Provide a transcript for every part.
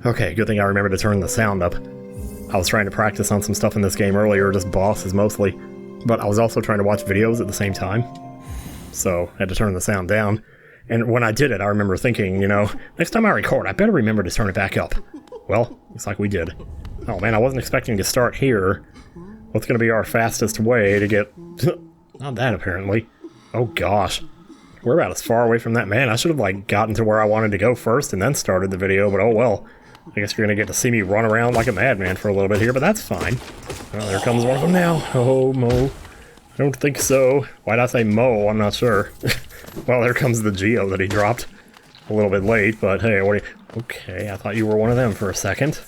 Okay, good thing I remembered to turn the sound up. I was trying to practice on some stuff in this game earlier, just bosses mostly, but I was also trying to watch videos at the same time, so I had to turn the sound down. And when I did it, I remember thinking, you know, next time I record, I better remember to turn it back up. Well, looks like we did. Oh man, I wasn't expecting to start here. What's going to be our fastest way to get... Not that, apparently. Oh gosh. We're about as far away from that man. I should have, like, gotten to where I wanted to go first and then started the video, but oh well. I guess you're going to get to see me run around like a madman for a little bit here, but that's fine. Well, there comes one of them now. Oh, Mo. I don't think so. Why'd I say Mo? I'm not sure. Well, there comes the Geo that he dropped. A little bit late, but hey, what do you... Okay, I thought you were one of them for a second.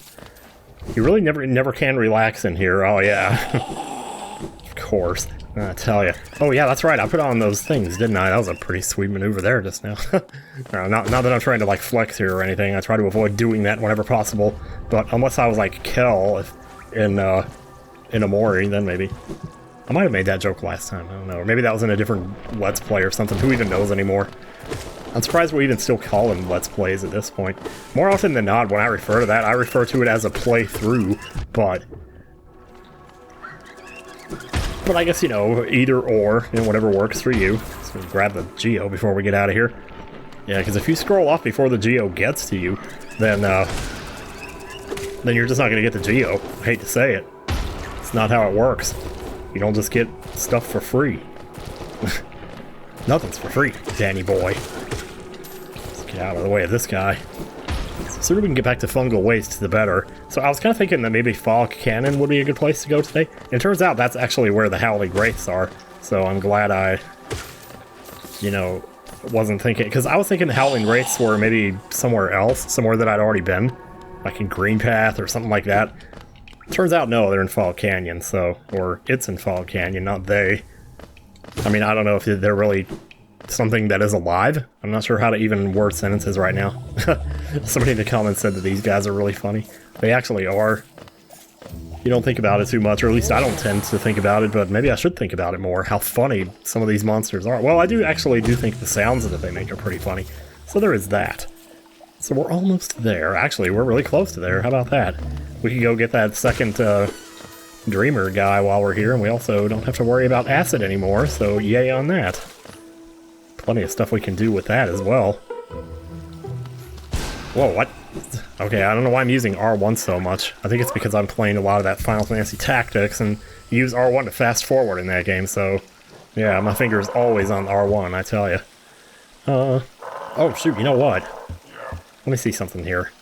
You really never can relax in here. Oh, yeah. Of course. I tell you. Oh, yeah, that's right. I put on those things, didn't I? That was a pretty sweet maneuver there just now. Not that I'm trying to, like, flex here or anything. I try to avoid doing that whenever possible. But unless I was, like, Kel in Amori, then maybe. I might have made that joke last time. I don't know. Or maybe that was in a different Let's Play or something. Who even knows anymore? I'm surprised we even still call them Let's Plays at this point. More often than not, when I refer to that, I refer to it as a playthrough, but I guess, you know, either or, you know, whatever works for you. So grab the Geo before we get out of here. Yeah, because if you scroll off before the Geo gets to you, then you're just not going to get the Geo. I hate to say it. It's not how it works. You don't just get stuff for free. Nothing's for free, Danny boy. Let's get out of the way of this guy. The sooner we can get back to fungal waste, the better. So I was kind of thinking that maybe Fog Canyon would be a good place to go today. And it turns out that's actually where the Howling Wraiths are. So I'm glad I, you know, wasn't thinking... Because I was thinking the Howling Wraiths were maybe somewhere else, somewhere that I'd already been. Like in Green Path or something like that. Turns out, no, they're in Fog Canyon, so... Or it's in Fog Canyon, not they. I mean, I don't know if they're really something that is alive. I'm not sure how to even word sentences right now. Somebody in the comments said that these guys are really funny. They actually are. You don't think about it too much, or at least I don't tend to think about it, but maybe I should think about it more, how funny some of these monsters are. Well, I do think the sounds that they make are pretty funny. So there is that. So we're almost there. Actually, we're really close to there. How about that? We can go get that second Dreamer guy while we're here, and we also don't have to worry about acid anymore, so yay on that. Plenty of stuff we can do with that as well. Whoa, what? Okay, I don't know why I'm using R1 so much. I think it's because I'm playing a lot of that Final Fantasy Tactics, and you use R1 to fast forward in that game, so... Yeah, my finger is always on R1, I tell you. Oh shoot, you know what? Let me see something here.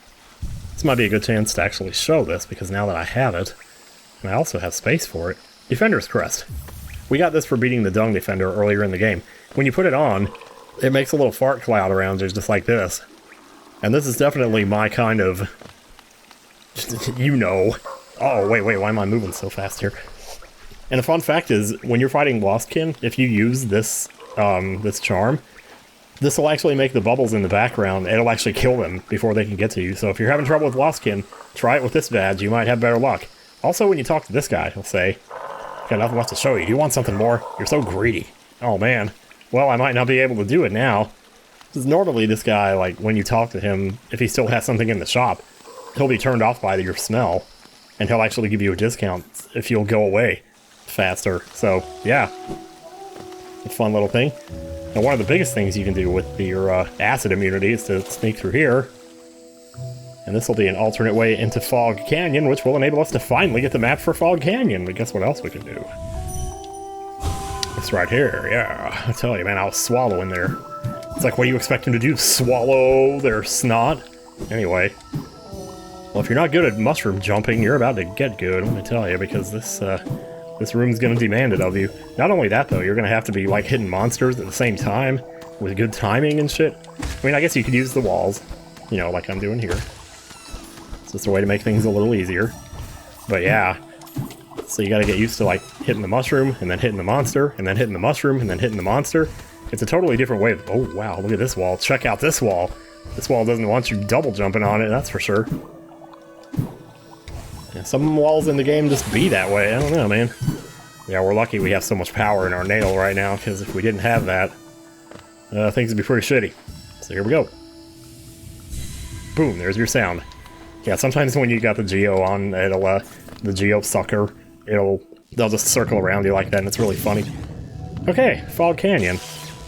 This might be a good chance to actually show this, because now that I have it, and I also have space for it. Defender's Crest. We got this for beating the Dung Defender earlier in the game. When you put it on, it makes a little fart cloud around you, just like this. And this is definitely my kind of... You know. Oh, wait, why am I moving so fast here? And the fun fact is, when you're fighting Lostkin, if you use this, this charm, this will actually make the bubbles in the background, it'll actually kill them before they can get to you. So if you're having trouble with Lostkin, try it with this badge, you might have better luck. Also, when you talk to this guy, he'll say, "Got nothing left to show you. Do you want something more? You're so greedy." Oh man. Well, I might not be able to do it now. Because normally this guy, like, when you talk to him, if he still has something in the shop, he'll be turned off by your smell. And he'll actually give you a discount if you'll go away faster. So, yeah. A fun little thing. Now, one of the biggest things you can do with your acid immunity is to sneak through here. And this will be an alternate way into Fog Canyon, which will enable us to finally get the map for Fog Canyon. But guess what else we can do? It's right here, yeah. I tell you, man, I was swallowing there. It's like, what do you expect him to do? Swallow their snot? Anyway. Well, if you're not good at mushroom jumping, you're about to get good, let me tell you, because this room's gonna demand it of you. Not only that, though, you're gonna have to be, like, hitting monsters at the same time, with good timing and shit. I mean, I guess you could use the walls, you know, like I'm doing here. It's just a way to make things a little easier. But yeah. So you gotta get used to, like, hitting the mushroom, and then hitting the monster, and then hitting the mushroom, and then hitting the monster. It's a totally different way of... Oh, wow, look at this wall. Check out this wall. This wall doesn't want you double jumping on it, that's for sure. Yeah, some walls in the game just be that way. I don't know, man. Yeah, we're lucky we have so much power in our nail right now, because if we didn't have that, things would be pretty shitty. So here we go. Boom, there's your sound. Yeah, sometimes when you got the Geo on, it'll, the Geo sucker, they'll just circle around you like that, and it's really funny. Okay, Fog Canyon.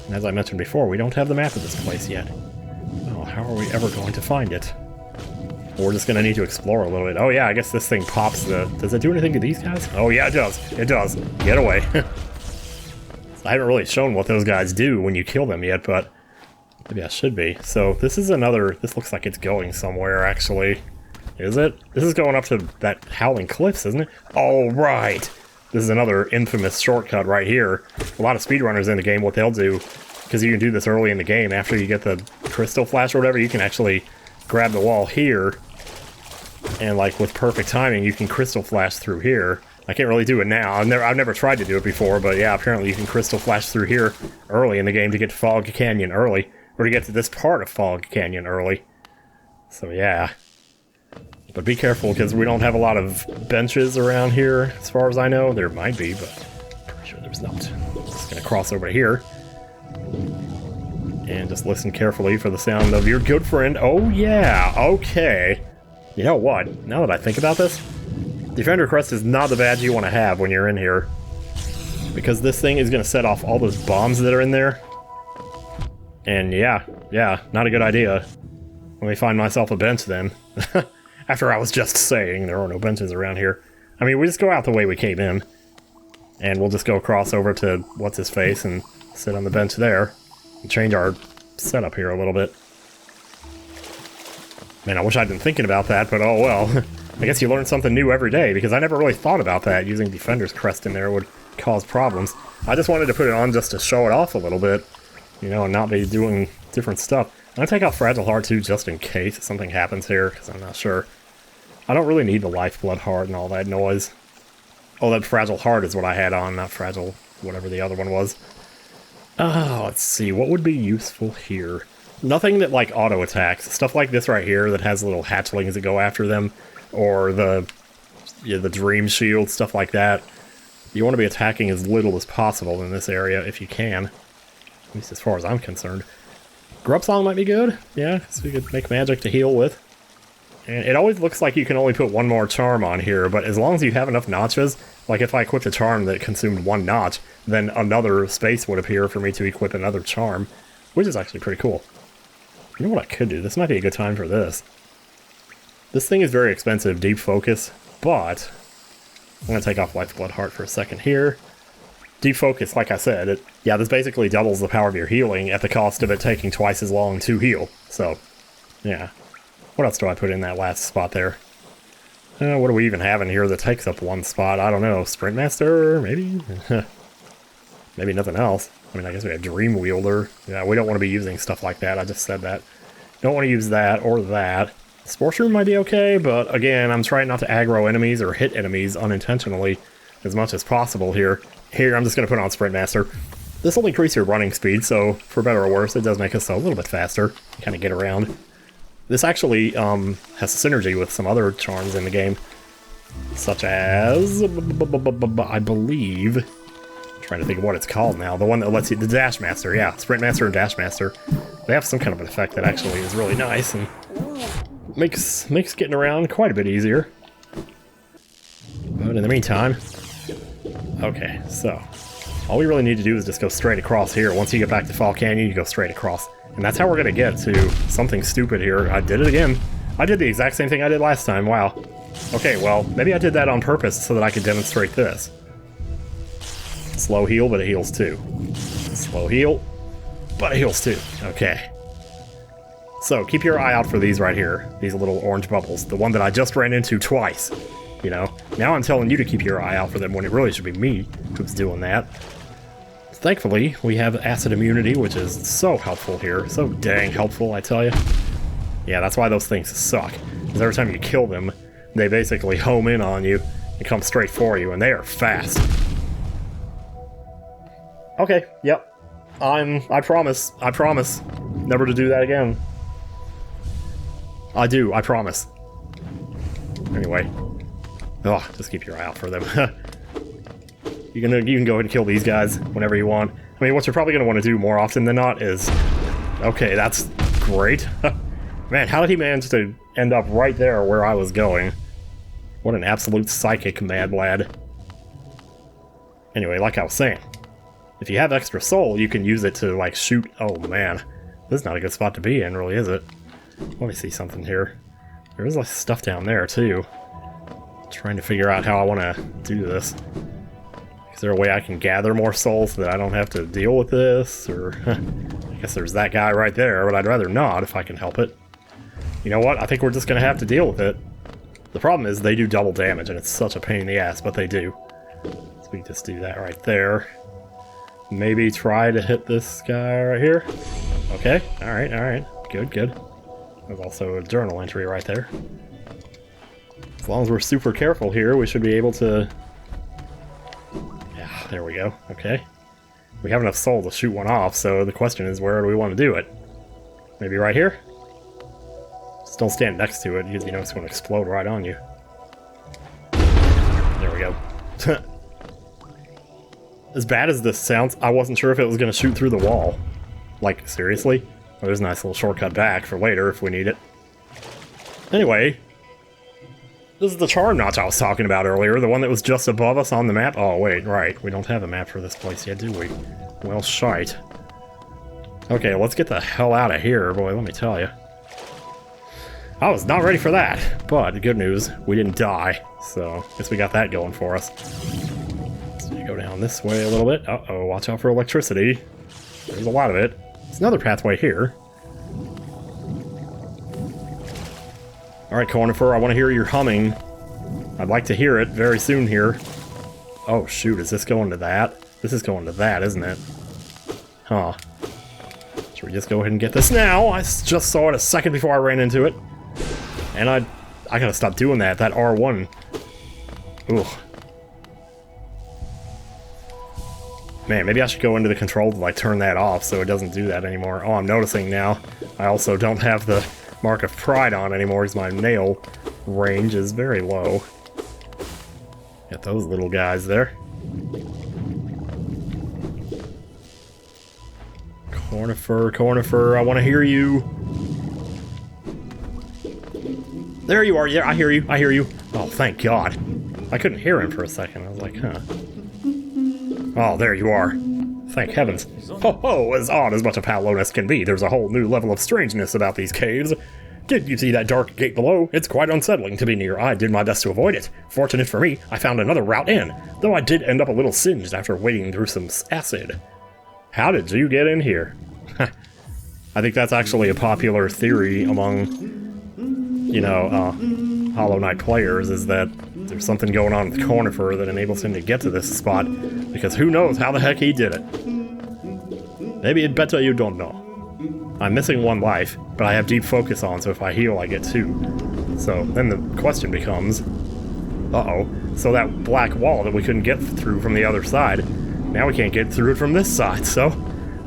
And as I mentioned before, we don't have the map of this place yet. Oh, how are we ever going to find it? We're just gonna need to explore a little bit. Oh yeah, I guess this thing pops the... Does it do anything to these guys? Oh yeah, it does. It does. Get away. I haven't really shown what those guys do when you kill them yet, but maybe I should be. So this is another... This looks like it's going somewhere, actually. Is it? This is going up to that Howling Cliffs, isn't it? Oh, right! This is another infamous shortcut right here. A lot of speedrunners in the game, what they'll do, because you can do this early in the game, after you get the crystal flash or whatever, you can actually grab the wall here, and like with perfect timing, you can crystal flash through here. I can't really do it now. I've never tried to do it before, but yeah, apparently you can crystal flash through here early in the game to get to Fog Canyon early, or to get to this part of Fog Canyon early. So yeah. But be careful, because we don't have a lot of benches around here, as far as I know. There might be, but I'm pretty sure there's not. I'm just gonna cross over here. And just listen carefully for the sound of your good friend. Oh yeah, okay. You know what? Now that I think about this, Defender Crest is not the badge you want to have when you're in here. Because this thing is going to set off all those bombs that are in there. And yeah, not a good idea. Let me find myself a bench then. After I was just saying there are no benches around here. I mean, we just go out the way we came in. And we'll just go across over to what's-his-face and sit on the bench there. And change our setup here a little bit. Man, I wish I'd been thinking about that, but oh well. I guess you learn something new every day, because I never really thought about that. Using Defender's Crest in there would cause problems. I just wanted to put it on just to show it off a little bit, you know, and not be doing different stuff. I'm gonna take out Fragile Heart too, just in case something happens here, because I'm not sure. I don't really need the Lifeblood Heart and all that noise. Oh, that Fragile Heart is what I had on, not Fragile, whatever the other one was. Let's see, what would be useful here? Nothing that, like, auto-attacks. Stuff like this right here that has little hatchlings that go after them, or the Dream Shield, stuff like that. You want to be attacking as little as possible in this area, if you can. At least as far as I'm concerned. Grub Song might be good, yeah, so we could make magic to heal with. And it always looks like you can only put one more charm on here, but as long as you have enough notches, like if I equipped a charm that consumed one notch, then another space would appear for me to equip another charm, which is actually pretty cool. You know what I could do? This might be a good time for this. This thing is very expensive, Deep Focus, but I'm going to take off Lifeblood Heart for a second here. Deep Focus, like I said, this basically doubles the power of your healing at the cost of it taking twice as long to heal. So, yeah. What else do I put in that last spot there? What do we even have in here that takes up one spot? I don't know. Sprint Master, maybe? Maybe nothing else. I mean, I guess we have Dream Wielder. Yeah, we don't want to be using stuff like that. I just said that. Don't want to use that or that. Sports Room might be okay, but again, I'm trying not to aggro enemies or hit enemies unintentionally as much as possible here. Here, I'm just going to put on Sprint Master. This will increase your running speed, so for better or worse, it does make us a little bit faster. Kind of get around. This actually has synergy with some other charms in the game, such as, I believe, I'm trying to think of what it's called now, the one that lets you, the Dash Master, yeah, Sprint Master and Dash Master. They have some kind of an effect that actually is really nice and makes getting around quite a bit easier. But in the meantime, okay, so all we really need to do is just go straight across here. Once you get back to Fall Canyon, you go straight across. And that's how we're going to get to something stupid here. I did it again. I did the exact same thing I did last time. Wow. Okay, well, maybe I did that on purpose so that I could demonstrate this. Slow heal, but it heals too. Slow heal, but it heals too. Okay. So, keep your eye out for these right here. These little orange bubbles. The one that I just ran into twice. You know? Now I'm telling you to keep your eye out for them when it really should be me who's doing that. Thankfully, we have acid immunity, which is so helpful here. So dang helpful, I tell you. Yeah, that's why those things suck. Because every time you kill them, they basically home in on you and come straight for you, and they are fast. Okay, yep. I promise never to do that again. I promise. Anyway. Oh, just keep your eye out for them. You can go ahead and kill these guys whenever you want. I mean, what you're probably going to want to do more often than not is... Okay, that's great. Man, how did he manage to end up right there where I was going? What an absolute psychic mad lad. Anyway, like I was saying, if you have extra soul, you can use it to, like, shoot... Oh, man. This is not a good spot to be in, really, is it? Let me see something here. There is, like, stuff down there, too. Trying to figure out how I want to do this. Is there a way I can gather more souls so that I don't have to deal with this? Or... I guess there's that guy right there, but I'd rather not if I can help it. You know what? I think we're just going to have to deal with it. The problem is they do double damage, and it's such a pain in the ass, but they do. So we just do that right there. Maybe try to hit this guy right here. Okay, alright, alright. Good, good. There's also a journal entry right there. As long as we're super careful here, we should be able to... Yeah, there we go. Okay. We have enough soul to shoot one off, so the question is, where do we want to do it? Maybe right here? Just don't stand next to it, because you know it's going to explode right on you. There we go. As bad as this sounds, I wasn't sure if it was going to shoot through the wall. Like, seriously? Well, there's a nice little shortcut back for later if we need it. Anyway, this is the charm notch I was talking about earlier, the one that was just above us on the map. Oh, wait, right. We don't have a map for this place yet, do we? Well, shite. Okay, let's get the hell out of here, boy, let me tell you. I was not ready for that, but good news, we didn't die, so I guess we got that going for us. So you go down this way a little bit. Uh-oh, watch out for electricity. There's a lot of it. There's another pathway here. Alright, Conifer, I want to hear your humming. I'd like to hear it very soon here. Oh, shoot, is this going to that? This is going to that, isn't it? Huh. Should we just go ahead and get this now? I just saw it a second before I ran into it. And I gotta stop doing that. That R1. Ugh. Man, maybe I should go into the control to, like, turn that off so it doesn't do that anymore. Oh, I'm noticing now. I also don't have the Mark of Pride on anymore because my nail range is very low. Got those little guys there. Conifer, Conifer, I want to hear you. There you are. Yeah, I hear you. I hear you. Oh, thank God. I couldn't hear him for a second. I was like, huh. Oh, there you are. Thank heavens. Ho ho, as odd as much of Hallowness can be, there's a whole new level of strangeness about these caves. Did you see that dark gate below? It's quite unsettling to be near. I did my best to avoid it. Fortunate for me, I found another route in, though I did end up a little singed after wading through some acid. How did you get in here? I think that's actually a popular theory among, you know, Hollow Knight players, is that there's something going on with Conifer that enables him to get to this spot, because who knows how the heck he did it. Maybe it's better you don't know. I'm missing one life, but I have deep focus on, so if I heal, I get 2. So then the question becomes, uh-oh, so that black wall that we couldn't get through from the other side, now we can't get through it from this side, so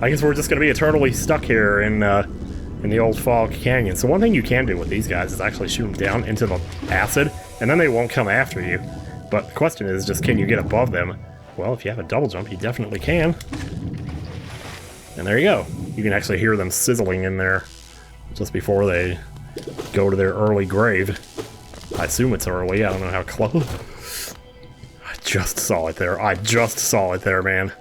I guess we're just going to be eternally stuck here in the old Fog Canyon. So one thing you can do with these guys is actually shoot them down into the acid, and then they won't come after you. But the question is just, can you get above them? Well, if you have a double jump, you definitely can. And there you go. You can actually hear them sizzling in there just before they go to their early grave. I assume it's early. I don't know how close. I just saw it there. I just saw it there, man.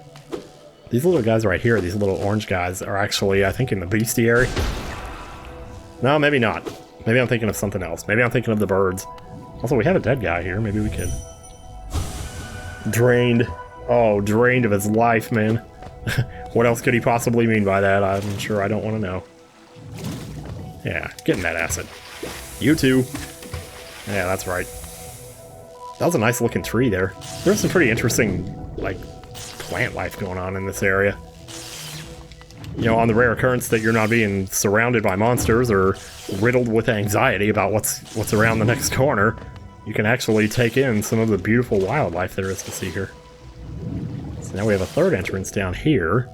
These little guys right here, these little orange guys, are actually, I think, in the bestiary. No, maybe not. Maybe I'm thinking of something else. Maybe I'm thinking of the birds. Also, we have a dead guy here. Maybe we could... Drained. Oh, drained of his life, man. What else could he possibly mean by that? I'm sure I don't want to know. Yeah, get in that acid. You too. Yeah, that's right. That was a nice looking tree there. There's some pretty interesting, like, plant life going on in this area. You know, on the rare occurrence that you're not being surrounded by monsters or riddled with anxiety about what's around the next corner, you can actually take in some of the beautiful wildlife there is to see here. So now we have a third entrance down here.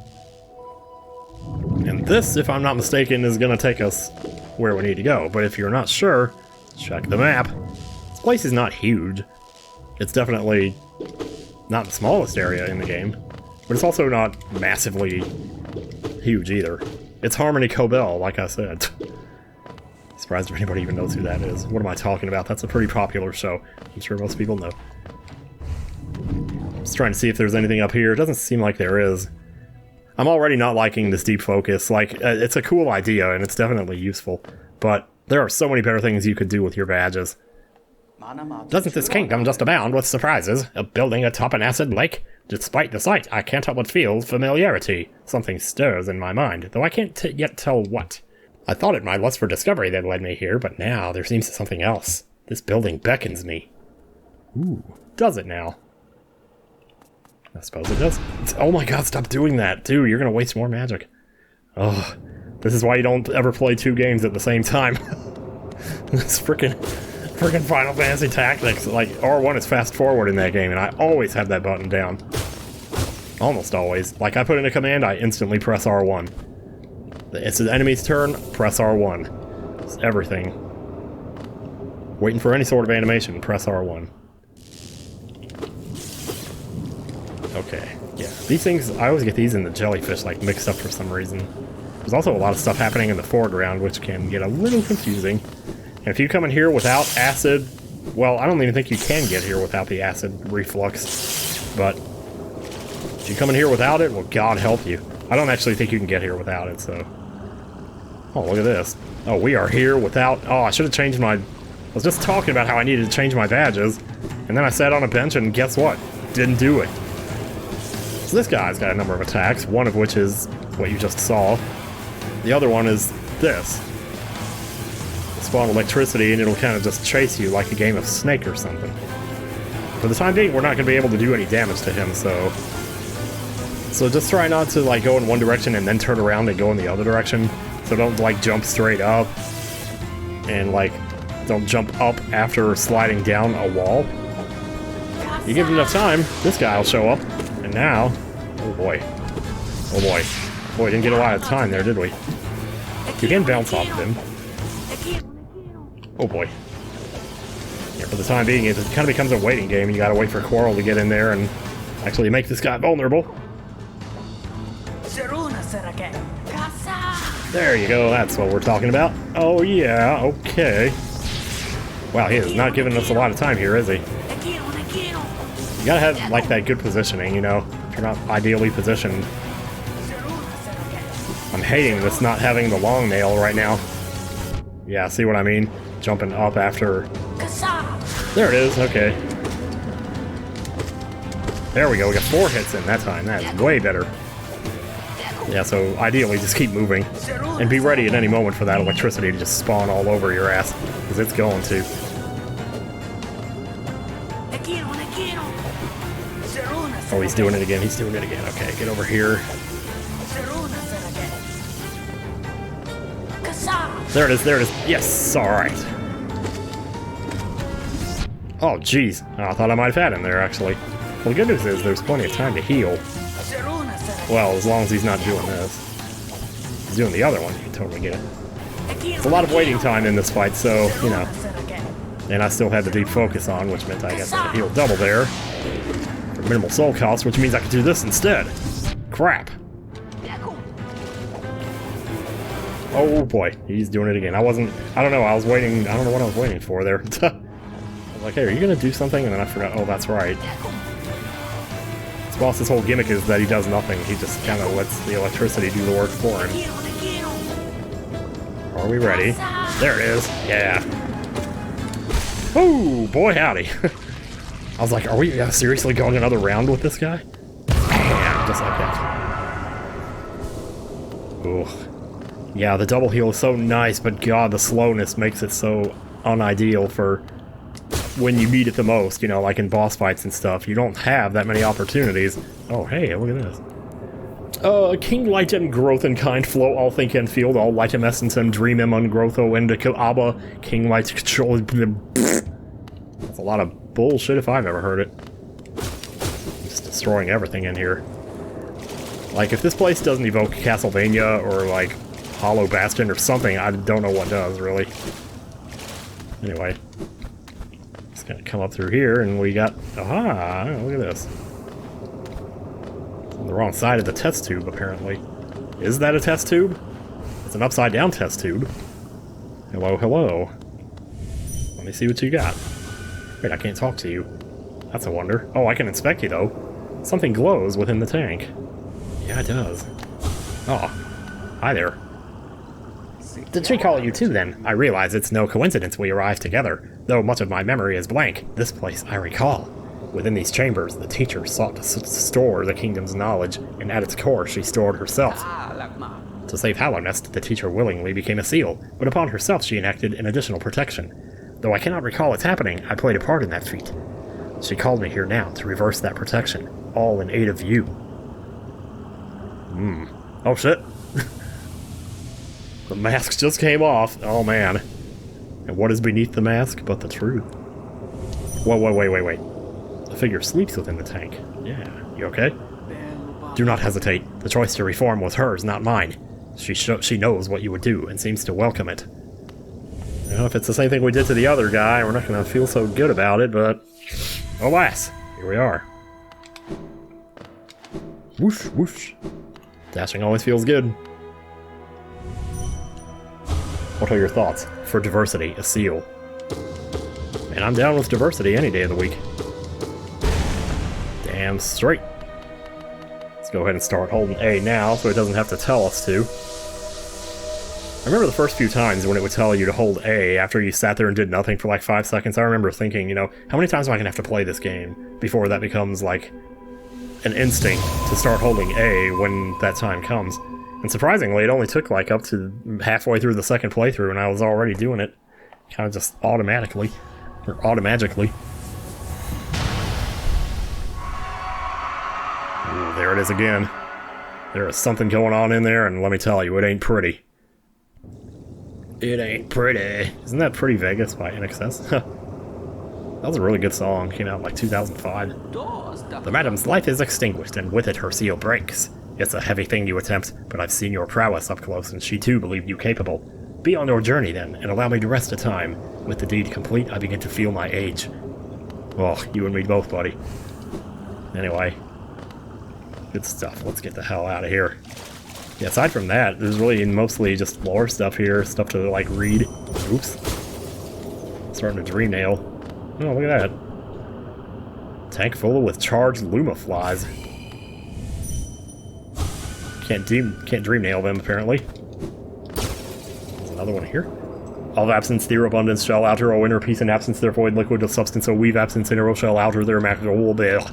And this, if I'm not mistaken, is going to take us where we need to go. But if you're not sure, check the map. This place is not huge. It's definitely not the smallest area in the game, but it's also not massively huge either. It's Harmony Cobel, like I said. These Surprised if anybody even knows who that is. What am I talking about? That's a pretty popular show. I'm sure most people know. Just trying to see if there's anything up here. It doesn't seem like there is. I'm already not liking this deep focus. Like, it's a cool idea, and it's definitely useful. But there are so many better things you could do with your badges. Doesn't this kingdom just abound with surprises? A building atop an acid lake? Despite the sight, I can't help but feel familiarity. Something stirs in my mind, though I can't yet tell what. I thought it my lust for discovery that led me here, but now there seems something else. This building beckons me. Ooh, does it now? I suppose it does. Oh my god, stop doing that. Dude, you're gonna waste more magic. Oh, this is why you don't ever play 2 games at the same time. This freaking Final Fantasy Tactics. Like, R1 is fast forward in that game, and I always have that button down. Almost always. Like, I put in a command, I instantly press R1. It's the enemy's turn, press R1. It's everything. Waiting for any sort of animation, press R1. Okay, yeah. These things, I always get these in the jellyfish, like, mixed up for some reason. There's also a lot of stuff happening in the foreground, which can get a little confusing. And if you come in here without acid, well, I don't even think you can get here without the acid reflux. But if you come in here without it, well, God help you. I don't actually think you can get here without it, so... Oh, look at this. Oh, we are here without... Oh, I should have changed my... I was just talking about how I needed to change my badges, and then I sat on a bench, and guess what? Didn't do it. So this guy's got a number of attacks, one of which is what you just saw. The other one is this. Spawn electricity, and it'll kind of just chase you like a game of Snake or something. For the time being, we're not going to be able to do any damage to him, so... So just try not to, like, go in one direction and then turn around and go in the other direction. So don't, like, jump straight up. And, like, don't jump up after sliding down a wall. You give him enough time, this guy will show up. And now... Oh, boy. Oh, boy. Boy, didn't get a lot of time there, did we? You can bounce off of him. Oh, boy. Yeah, for the time being, it kind of becomes a waiting game. You gotta wait for Quarrel to get in there and actually make this guy vulnerable. There you go, that's what we're talking about. Oh yeah, okay. Wow, he is not giving us a lot of time here, is he? You gotta have, like, that good positioning, you know? If you're not ideally positioned. I'm hating this not having the long nail right now. Yeah, see what I mean? Jumping up after... There it is, okay. There we go, we got 4 hits in that time. That is way better. Yeah, so ideally just keep moving. And be ready at any moment for that electricity to just spawn all over your ass. Because it's going to. Oh, he's doing it again, he's doing it again. Okay, get over here. There it is, there it is. Yes, alright. Oh, jeez. Oh, I thought I might have had him there, actually. Well, the good news is there's plenty of time to heal. Well, as long as he's not doing this. He's doing the other one, you can totally get it. It's a lot of waiting time in this fight, so, you know. And I still had the deep focus on, which meant I got to heal double there. For minimal soul cost, which means I could do this instead. Crap. Oh boy, he's doing it again. I don't know, I was waiting, I don't know what I was waiting for there. I was like, hey, are you gonna do something? And then I forgot, oh, that's right. This boss's whole gimmick is that he does nothing. He just kind of lets the electricity do the work for him. Are we ready? There it is. Yeah. Oh, boy howdy. I was like, are we seriously going another round with this guy? Bam, just like that. Ooh. Yeah, the double heal is so nice, but god, the slowness makes it so unideal for when you need it the most, you know, like in boss fights and stuff. You don't have that many opportunities. Oh, hey, look at this. King Light and Growth and Kind Flow, all think and field, all light em essence and dream em ungrowtho indico abba, King Light control. That's a lot of bullshit if I've ever heard it. Just destroying everything in here. Like, if this place doesn't evoke Castlevania or, like, Hollow Bastion or something, I don't know what does, really. Anyway. Just gonna come up through here, and we got... Aha! Look at this. It's on the wrong side of the test tube, apparently. Is that a test tube? It's an upside-down test tube. Hello, hello. Let me see what you got. Wait, I can't talk to you. That's a wonder. Oh, I can inspect you, though. Something glows within the tank. Yeah, it does. Oh, hi there. Did she call you too, then? I realize it's no coincidence we arrived together, though much of my memory is blank. This place I recall. Within these chambers, the teacher sought to store the kingdom's knowledge, and at its core she stored herself. To save Hallownest, the teacher willingly became a seal, but upon herself she enacted an additional protection. Though I cannot recall its happening, I played a part in that feat. She called me here now to reverse that protection, all in aid of you. Oh shit. The mask just came off. Oh man. And what is beneath the mask but the truth? Whoa, wait. The figure sleeps within the tank. Yeah, you okay? Do not hesitate. The choice to reform was hers, not mine. She knows what you would do and seems to welcome it. You know, if it's the same thing we did to the other guy, we're not going to feel so good about it, but alas, here we are. Whoosh, whoosh. Dashing always feels good. What are your thoughts? For diversity, a seal. And I'm down with diversity any day of the week. Damn straight. Let's go ahead and start holding A now, so it doesn't have to tell us to. I remember the first few times when it would tell you to hold A after you sat there and did nothing for like 5 seconds. I remember thinking, you know, how many times am I going to have to play this game before that becomes like an instinct to start holding A when that time comes. And surprisingly, it only took like up to halfway through the second playthrough and I was already doing it. Kind of just automatically. Or automagically. Ooh, there it is again. There is something going on in there, and let me tell you, it ain't pretty. It ain't pretty. Isn't that Pretty Vegas by NXS? That was a really good song. Came out in like 2005. The madam's life is extinguished, and with it her seal breaks. It's a heavy thing you attempt, but I've seen your prowess up close, and she too believed you capable. Be on your journey then, and allow me to rest a time. With the deed complete, I begin to feel my age. Oh, you and me both, buddy. Anyway. Good stuff. Let's get the hell out of here. Yeah, aside from that, there's really mostly just lore stuff here, stuff to, like, read. Oops. Starting to dream nail. Oh, look at that. Tank full with charged Luma flies. Can't dream nail them, apparently. There's another one here. Of absence, their abundance shall alter, O inner peace and absence, their void liquid of substance, O weave absence, inner shall alter, their macro bill.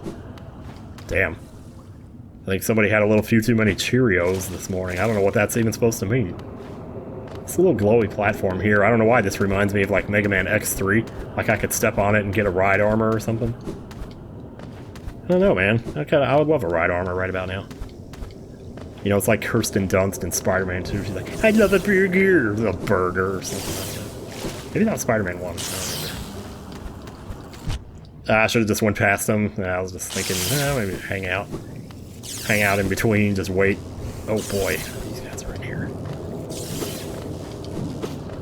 Damn. I think somebody had a little few too many Cheerios this morning. I don't know what that's even supposed to mean. It's a little glowy platform here. I don't know why this reminds me of like Mega Man X3. Like I could step on it and get a ride armor or something. I don't know, man. I would love a ride armor right about now. You know, it's like Kirsten Dunst in Spider-Man 2. She's like, I love a burger. A burger or something like that. Maybe not Spider-Man 1. I don't remember. I should have just went past them. I was just thinking, maybe hang out. Hang out in between, just wait. Oh boy, these guys are in here.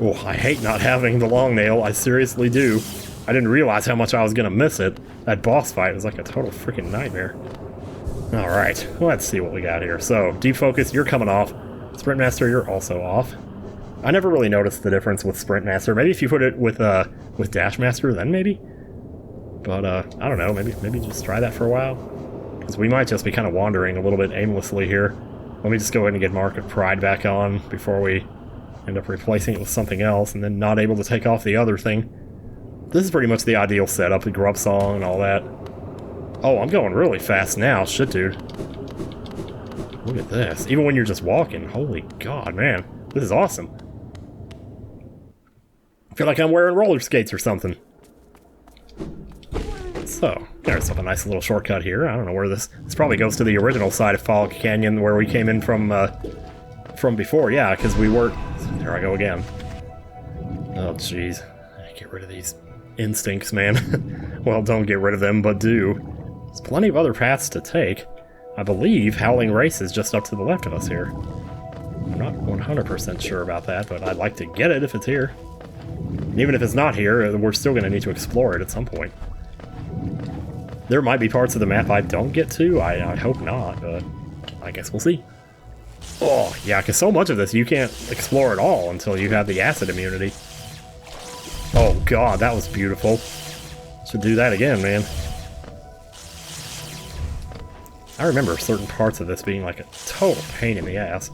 Oh, I hate not having the long nail. I seriously do. I didn't realize how much I was gonna miss it. That boss fight was like a total freaking nightmare. Alright, let's see what we got here. So, Deep Focus, you're coming off. Sprint Master, you're also off. I never really noticed the difference with Sprint Master. Maybe if you put it with Dash Master, then maybe? But, I don't know, maybe just try that for a while. Because we might just be kind of wandering a little bit aimlessly here. Let me just go ahead and get Mark of Pride back on before we end up replacing it with something else and then not able to take off the other thing. This is pretty much the ideal setup, the grub song and all that. Oh, I'm going really fast now. Shit, dude. Look at this. Even when you're just walking. Holy God, man. This is awesome. I feel like I'm wearing roller skates or something. So, there's a nice little shortcut here. I don't know where this probably goes to the original side of Fog Canyon where we came in from before. Yeah, because we were... There I go again. Oh, jeez. Get rid of these instincts, man. Well, don't get rid of them, but do. There's plenty of other paths to take. I believe Howling Race is just up to the left of us here. I'm not 100% sure about that, but I'd like to get it if it's here. Even if it's not here, we're still going to need to explore it at some point. There might be parts of the map I don't get to. I hope not, but I guess we'll see. Oh, yeah, because so much of this you can't explore at all until you have the acid immunity. Oh god, that was beautiful. Should do that again, man. I remember certain parts of this being like a total pain in the ass.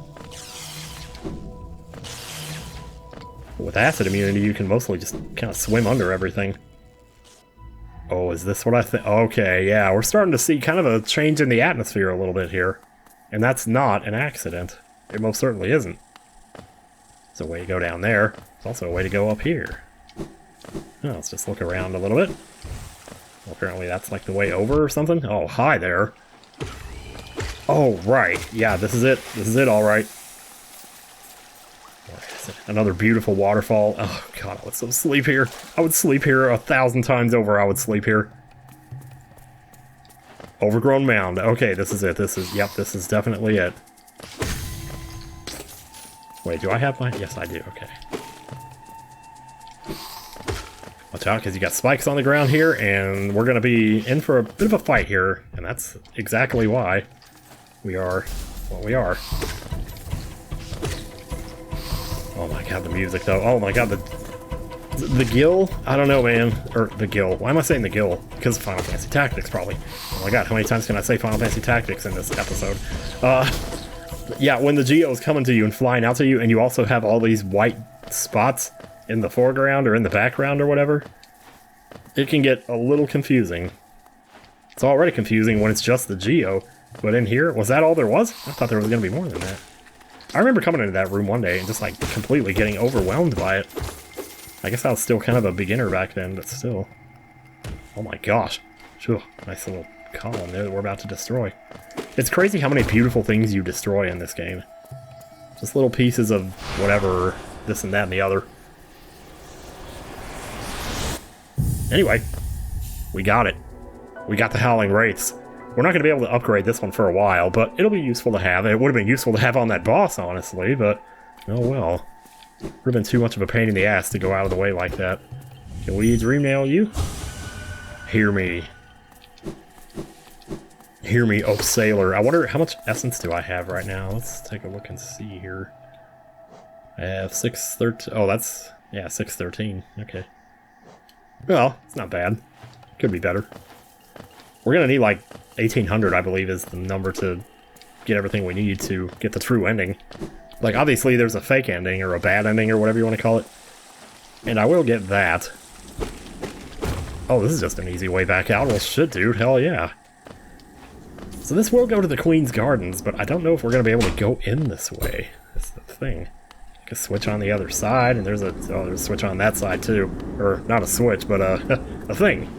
With acid immunity, you can mostly just kind of swim under everything. Oh, is this what I think? Okay, yeah, we're starting to see kind of a change in the atmosphere a little bit here. And that's not an accident. It most certainly isn't. There's a way to go down there. There's also a way to go up here. Oh, let's just look around a little bit. Well, apparently that's like the way over or something. Oh, hi there. Oh, right. Yeah, this is it. This is it, all right. Where is it? Another beautiful waterfall. Oh, God, I would so sleep here. I would sleep here 1,000 times over. I would sleep here. Overgrown Mound. Okay, this is it. Yep, this is definitely it. Wait, do I have my... Yes, I do. Okay. Watch out, because you got spikes on the ground here, and we're going to be in for a bit of a fight here, and that's exactly why we are what we are. Oh my god, the music, though. Oh my god, the gill? I don't know, man. Or the gill. Why am I saying the gill? Because of Final Fantasy Tactics, probably. Oh my god, how many times can I say Final Fantasy Tactics in this episode? Yeah, when the Geo is coming to you and flying out to you, and you also have all these white spots in the foreground or in the background or whatever, it can get a little confusing. It's already confusing when it's just the Geo, but in here, was that all there was? I thought there was going to be more than that. I remember coming into that room one day and just like completely getting overwhelmed by it. I guess I was still kind of a beginner back then, but still. Oh my gosh. Phew, nice little column there that we're about to destroy. It's crazy how many beautiful things you destroy in this game. Just little pieces of whatever, this and that and the other. Anyway, we got it. We got the Howling Wraiths. We're not going to be able to upgrade this one for a while, but it'll be useful to have. It would have been useful to have on that boss, honestly, but oh well. Would have been too much of a pain in the ass to go out of the way like that. Can we dream nail you? Hear me. Hear me, oh sailor. I wonder how much essence do I have right now. Let's take a look and see here. I have 613. Oh, that's, yeah, 613. Okay. Well, it's not bad. Could be better. We're gonna need like 1800, I believe, is the number to get everything we need to get the true ending. Like, obviously there's a fake ending, or a bad ending, or whatever you want to call it. And I will get that. Oh, this is just an easy way back out. Well, shit, dude. Hell yeah. So this will go to the Queen's Gardens, but I don't know if we're going to be able to go in this way. That's the thing. I can switch on the other side, and there's a switch on that side, too. Or, not a switch, but a thing.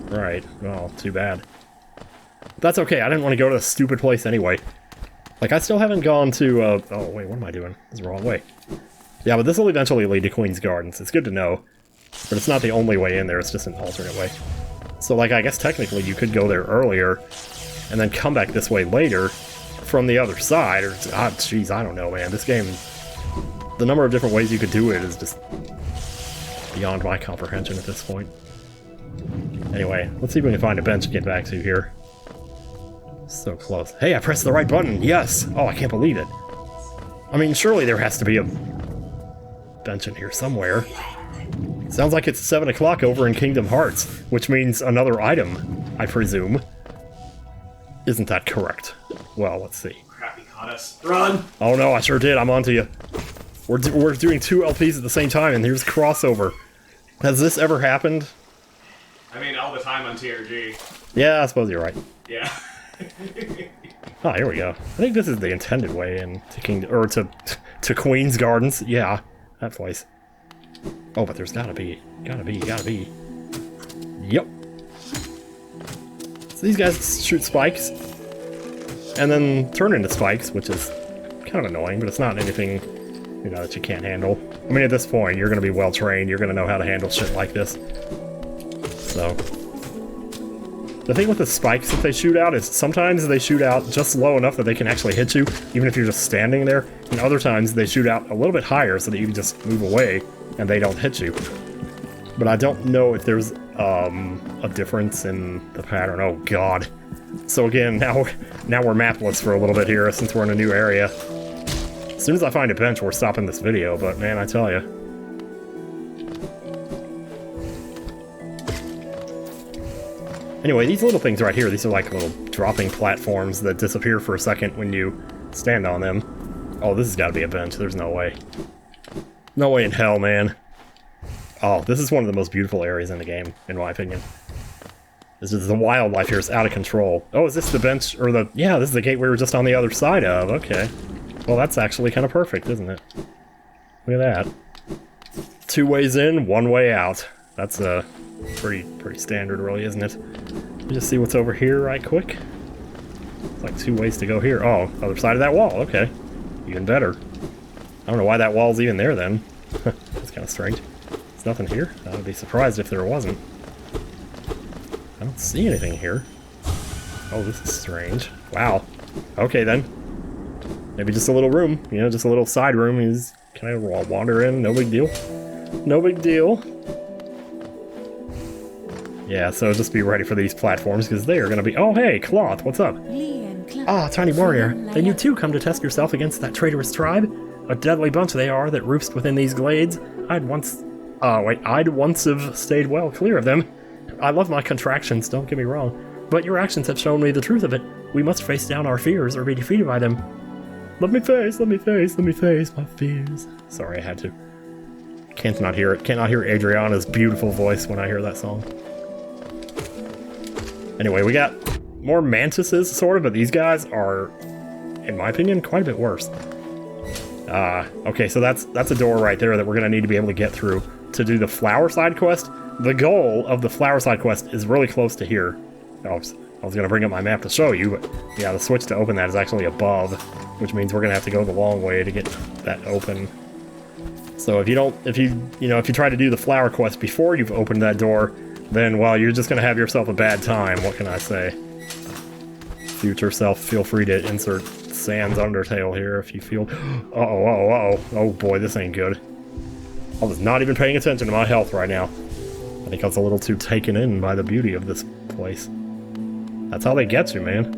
Right. Oh, too bad. That's okay. I didn't want to go to this stupid place anyway. Like, I still haven't gone to, oh, wait, what am I doing? This is the wrong way. Yeah, but this will eventually lead to Queen's Gardens. It's good to know. But it's not the only way in there, it's just an alternate way. So, like, I guess technically you could go there earlier, and then come back this way later from the other side, or, jeez, I don't know, man. This game, the number of different ways you could do it is just beyond my comprehension at this point. Anyway, let's see if we can find a bench to get back to here. So close. Hey, I pressed the right button! Yes! Oh, I can't believe it. I mean, surely there has to be a bench in here somewhere. Sounds like it's 7 o'clock over in Kingdom Hearts, which means another item, I presume. Isn't that correct? Well, let's see. Crap, he caught us. Run! Oh no, I sure did. I'm onto you. We're doing 2 LPs at the same time, and here's crossover. Has this ever happened? I mean, all the time on TRG. Yeah, I suppose you're right. Yeah. Oh, here we go. I think this is the intended way to Queen's Gardens. Yeah, that place. Oh, but there's gotta be. Yep. So these guys shoot spikes, and then turn into spikes, which is kind of annoying, but it's not anything, you know, that you can't handle. I mean, at this point, you're gonna be well trained. You're gonna know how to handle shit like this. So. The thing with the spikes that they shoot out is sometimes they shoot out just low enough that they can actually hit you, even if you're just standing there, and other times they shoot out a little bit higher so that you can just move away and they don't hit you. But I don't know if there's a difference in the pattern. Oh god. So again, now we're mapless for a little bit here since we're in a new area. As soon as I find a bench, we're stopping this video, but man, I tell you. Anyway, these little things right here, these are like little dropping platforms that disappear for a second when you stand on them. Oh, this has got to be a bench. There's no way. No way in hell, man. Oh, this is one of the most beautiful areas in the game, in my opinion. This is the wildlife here is out of control. Oh, is this the bench, or the... Yeah, this is the gate we were just on the other side of. Okay. Well, that's actually kind of perfect, isn't it? Look at that. 2 ways in, 1 way out. That's pretty standard, really, isn't it? Let me just see what's over here right quick. It's like 2 ways to go here. Oh, other side of that wall. Okay. Even better. I don't know why that wall's even there, then. That's kind of strange. There's nothing here. I would be surprised if there wasn't. I don't see anything here. Oh, this is strange. Wow. Okay, then. Maybe just a little room. You know, just a little side room. Can I wander in? No big deal. No big deal. Yeah, so just be ready for these platforms, because they are going to be... Oh, hey, Cloth, what's up? Ah, Tiny Warrior. Then you too come to test yourself against that traitorous tribe? A deadly bunch they are that roost within these glades. I'd once have stayed well clear of them. I love my contractions, don't get me wrong. But your actions have shown me the truth of it. We must face down our fears or be defeated by them. Let me face my fears. Sorry, I had to. Can't not hear it. Cannot hear Adriana's beautiful voice when I hear that song. Anyway, we got more mantises, sort of, but these guys are, in my opinion, quite a bit worse. Okay, so that's a door right there that we're going to need to be able to get through to do the flower side quest. The goal of the flower side quest is really close to here. Oh, I was going to bring up my map to show you, but yeah, the switch to open that is actually above, which means we're going to have to go the long way to get that open. So if you try to do the flower quest before you've opened that door, then, well, you're just going to have yourself a bad time. What can I say? Future self, feel free to insert Sans Undertale here if you feel... Oh boy, this ain't good. I was not even paying attention to my health right now. I think I was a little too taken in by the beauty of this place. That's how they get you, man.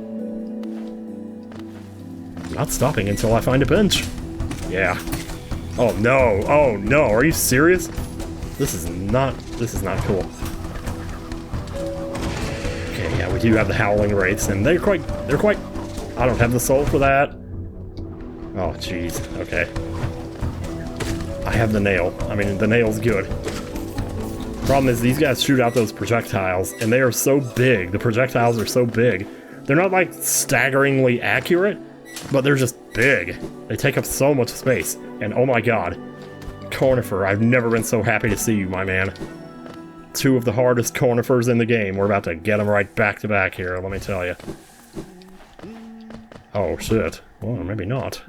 I'm not stopping until I find a bench. Yeah. Oh no, are you serious? This is not cool. Okay, yeah, we do have the Howling Wraiths, and they're quite, I don't have the soul for that. Oh, jeez, okay. I have the nail. I mean, the nail's good. Problem is, these guys shoot out those projectiles, and they are so big. The projectiles are so big. They're not, like, staggeringly accurate, but they're just big. They take up so much space, and oh my god. Conifer, I've never been so happy to see you, my man. 2 of the hardest conifers in the game. We're about to get them right back to back here, let me tell you. Oh, shit. Well, maybe not.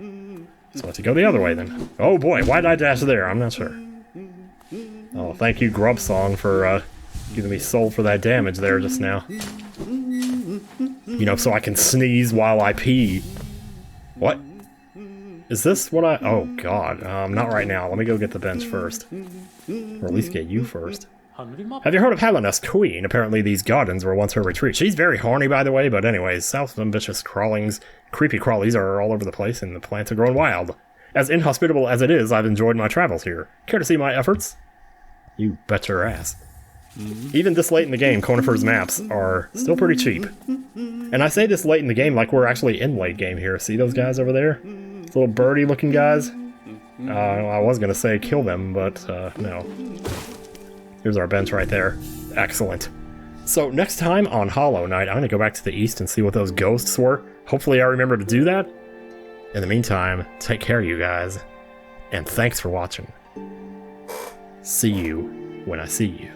So let's go the other way, then. Oh boy, why did I dash there? I'm not sure. Oh, thank you, Grub Song, for giving me soul for that damage there just now. You know, so I can sneeze while I pee. What? Is this what I... Oh, God. Not right now. Let me go get the bench first. Or at least get you first. Have you heard of Helena's Queen? Apparently these gardens were once her retreat. She's very horny, by the way, but anyways, self-ambitious creepy crawlies are all over the place, and the plants are grown wild. As inhospitable as it is, I've enjoyed my travels here. Care to see my efforts? You bet your ass. Even this late in the game, Conifer's maps are still pretty cheap. And I say this late in the game like we're actually in late game here. See those guys over there? Those little birdie looking guys? I was gonna say kill them, but no. Here's our bench right there. Excellent. So next time on Hollow Knight, I'm gonna go back to the east and see what those ghosts were. Hopefully I remember to do that. In the meantime, take care, you guys. And thanks for watching. See you when I see you.